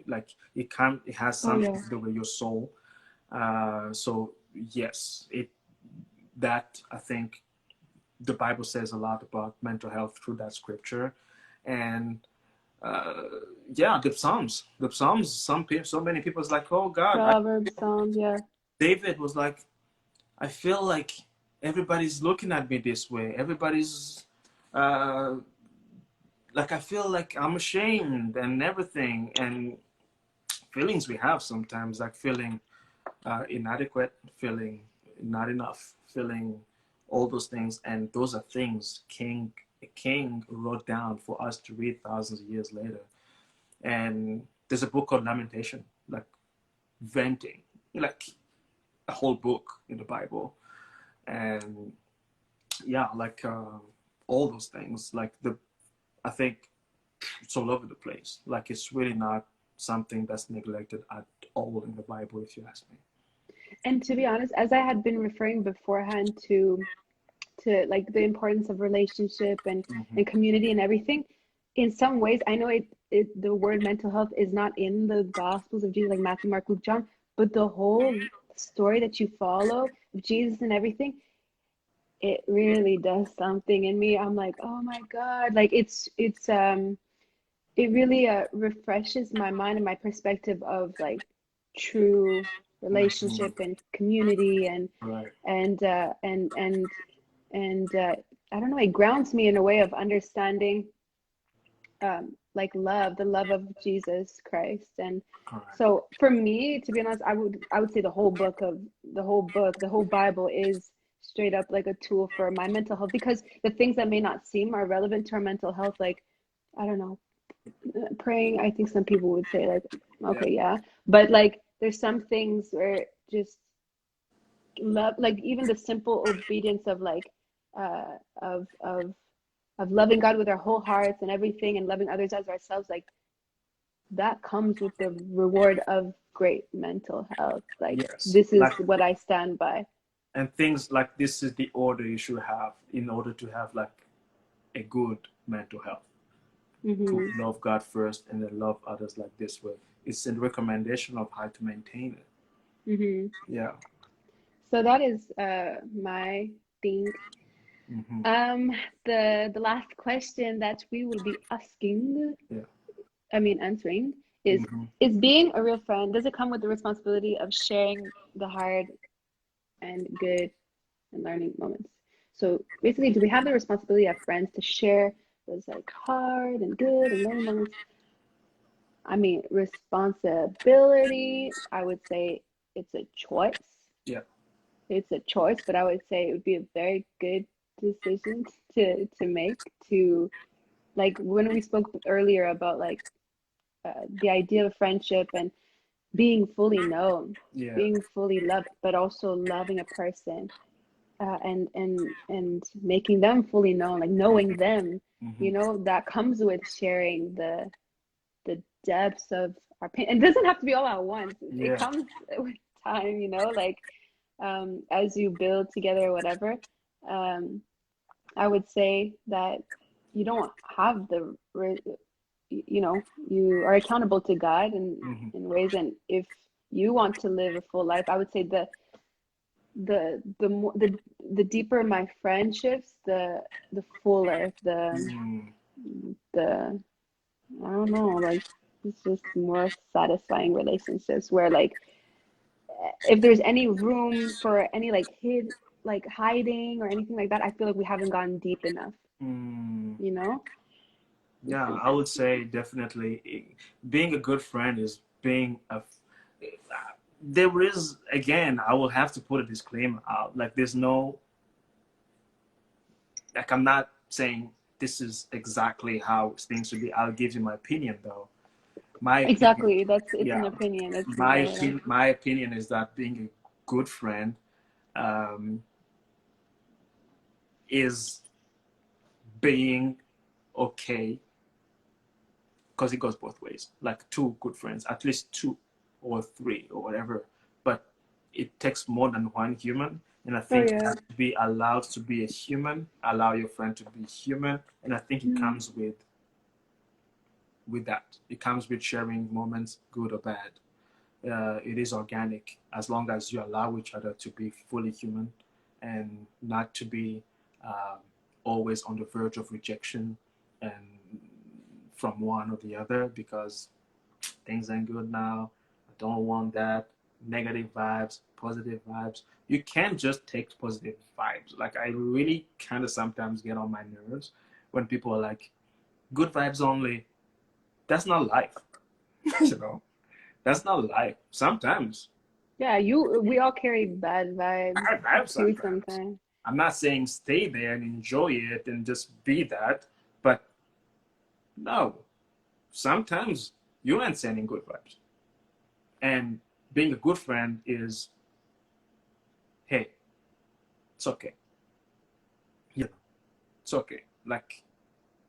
like it has Oh something yeah. to do with your soul. So yes, that I think the Bible says a lot about mental health through that scripture, and uh, yeah, the Psalms. So many people's like, oh God, Proverbs, Psalms, yeah. David was like, I feel like everybody's looking at me this way. Everybody's uh, like, I feel like I'm ashamed and everything, and feelings we have sometimes, like feeling inadequate, feeling not enough, feeling all those things, and those are things a king wrote down for us to read thousands of years later. And there's a book called Lamentation, like venting, like a whole book in the Bible, and yeah, like all those things, like I think it's all over the place. Like it's really not something that's neglected at all in the Bible, if you ask me. And to be honest, as I had been referring beforehand to like the importance of relationship Mm-hmm. and community and everything, in some ways, I know the word mental health is not in the Gospels of Jesus, like Matthew, Mark, Luke, John, but the whole story that you follow of Jesus and everything, it really does something in me. I'm like, oh my God, like it really refreshes my mind and my perspective of like true Mm-hmm. relationship and community Right. and uh, and and and I don't know, it grounds me in a way of understanding like love, the love of Jesus Christ. And Correct. so for me, to be honest, I would say the whole Bible is straight up like a tool for my mental health because the things that may not seem are relevant to our mental health, like I don't know, praying, I think some people would say like, Yeah. okay, yeah. But like there's some things where just love, like even the simple obedience of like uh of of of loving God with our whole hearts and everything and loving others as ourselves, like that comes with the reward of great mental health. Like Yes. this is Like, what I stand by. and things like this is the order you should have in order to have like a good mental health. To Hmm. love God first and then love others like this way. It's a recommendation of how to maintain it. Hmm. Yeah. So that is my thing. Mm-hmm. Um, the last question that we will be asking, Yeah. I mean answering, Mm-hmm. is being a real friend, does it come with the responsibility of sharing the hard and good and learning moments? So basically, do we have the responsibility of friends to share those like hard and good and learning moments? I mean, responsibility, I would say it's a choice. Yeah. It's a choice, but I would say it would be a very good decision to make to like when we spoke earlier about like the idea of friendship and being fully known, Yeah. being fully loved, but also loving a person and making them fully known, like knowing them, Mm-hmm. you know, that comes with sharing the depths of our pain. And it doesn't have to be all at once. It Yeah. comes with time, you know, like as you build together or whatever. Um, I would say that you don't have you know, you are accountable to God Mm-hmm. in ways, and if you want to live a full life, I would say the more the deeper my friendships, the fuller Mm-hmm. the I don't know, like it's just more satisfying relationships where like if there's any room for any like like hiding or anything like that, I feel like we haven't gone deep enough, Mm. you know? This Yeah, is I would say definitely being a good friend is being a there is, again, I will have to put a disclaimer out. Like, there's no, like, I'm not saying this is exactly how things should be. I'll give you my opinion, though. My opinion, Exactly. It's an yeah, opinion. It's valid. my opinion is that being a good friend um, is being okay, because it goes both ways. Like two good friends, at least two or three or whatever. But it takes more than one human. And I Oh think you yeah. have to be allowed to be a human, allow your friend to be human. And I think it Mm. comes with that. It comes with sharing moments, good or bad. It is organic as long as you allow each other to be fully human and not to be um, always on the verge of rejection and from one or the other because things ain't good now. I don't want that. Negative vibes, positive vibes. You can't just take positive vibes. Like, I really kind of sometimes get on my nerves when people are like, good vibes only. That's not life. you know, that's not life. Sometimes Yeah, we all carry bad vibes bad vibes too sometimes. sometimes. I'm not saying stay there and enjoy it and just be that, but no, sometimes you ain't sending good vibes. And being a good friend is, hey, it's okay. You know, it's okay. Like,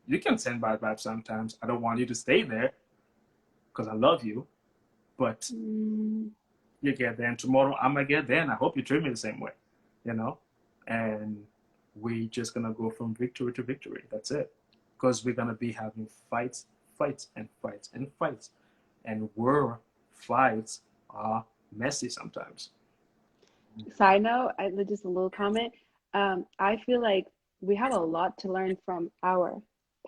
you can send bad vibes sometimes. I don't want you to stay there because I love you, but Mm. you get there and tomorrow I'm gonna get there and I hope you treat me the same way, you know? And we just gonna go from victory to victory. That's it. Because we're gonna be having fights, fights, and fights, and fights. And war fights are messy sometimes. Side note, just a little comment. I feel like we have a lot to learn from our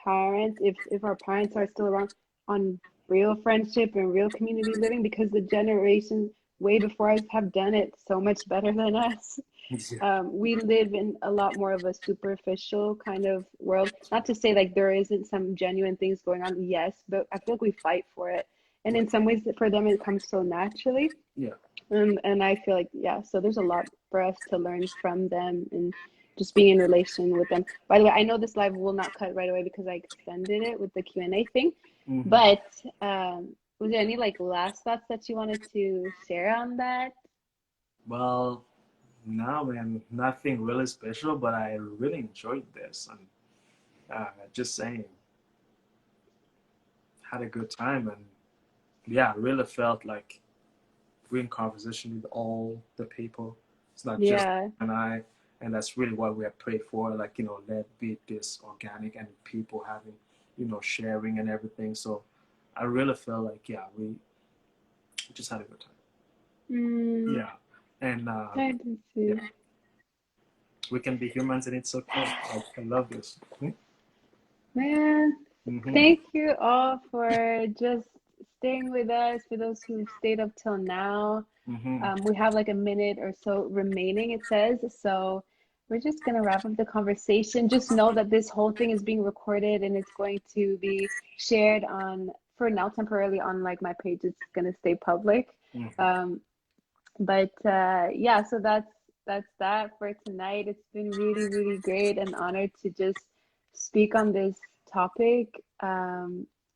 parents, if our parents are still around, on real friendship and real community living, because the generations way before us have done it so much better than us. Yeah. We live in a lot more of a superficial kind of world. Not to say like there isn't some genuine things going on, yes, but I feel like we fight for it. And in some ways, for them, it comes so naturally. Yeah. And I feel like, yeah, so there's a lot for us to learn from them and just being in relation with them. By the way, I know this live will not cut right away because I extended it with the Q&A thing. Mm-hmm. But was there any like last thoughts that you wanted to share on that? Well, no, man, nothing really special, but I really enjoyed this. And just saying, had a good time. And yeah, I really felt like we're in conversation with all the people. It's not just Yeah. and I, and that's really what we have prayed for. Like, let be this organic and people having, sharing and everything. So I really felt like, yeah, we just had a good time. Mm, Yeah, and I do yeah, too. we can be humans and it's okay. I love this. Man, Mm-hmm. thank you all for just staying with us, for those who stayed up till now. Mm-hmm. We have like a minute or so remaining, it says. So we're just going to wrap up the conversation. Just know that this whole thing is being recorded and it's going to be shared on, for now, temporarily on like my page. It's going to stay public. Mm-hmm. Um, but yeah, so that's that for tonight. It's been really, really great and honored to just speak on this topic.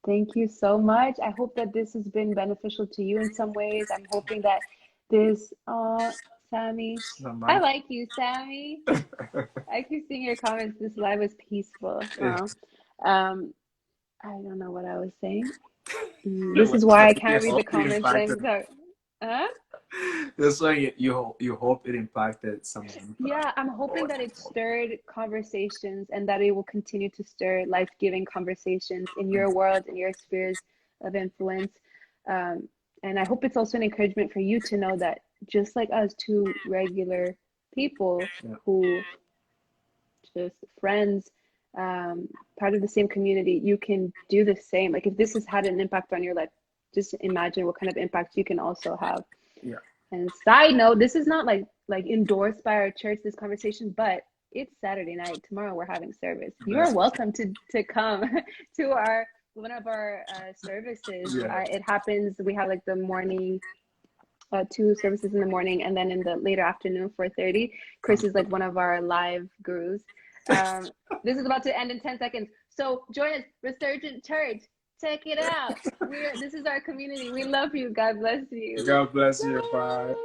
Thank you so much. I hope that this has been beneficial to you in some ways. I'm hoping that this, Sammy, Not I mine. like you, Sammy. I keep seeing your comments. This live was peaceful. Um, I don't know what I was saying. This is why I You can't read the hope it comments impacted. and talk. Huh? That's why you hope it impacted someone. Yeah, I'm hoping that it stirred conversations and that it will continue to stir life-giving conversations in your world, in your spheres of influence. Um, and I hope it's also an encouragement for you to know that just like us, two regular people Yeah. who just friends, part of the same community, you can do the same. Like if this has had an impact on your life, just imagine what kind of impact you can also have. Yeah. And side note, this is not like endorsed by our church, this conversation, but it's Saturday night. Tomorrow we're having service. You are That's welcome to come to our one of our services. yeah. It happens. We have like the morning 2 services in the morning, and then in the later afternoon, 4:30. Chris is like one of our live gurus. This is about to end in 10 seconds. So join us, Resurgent Church. Check it out. This is our community. We love you. God bless you. God bless you. Bye.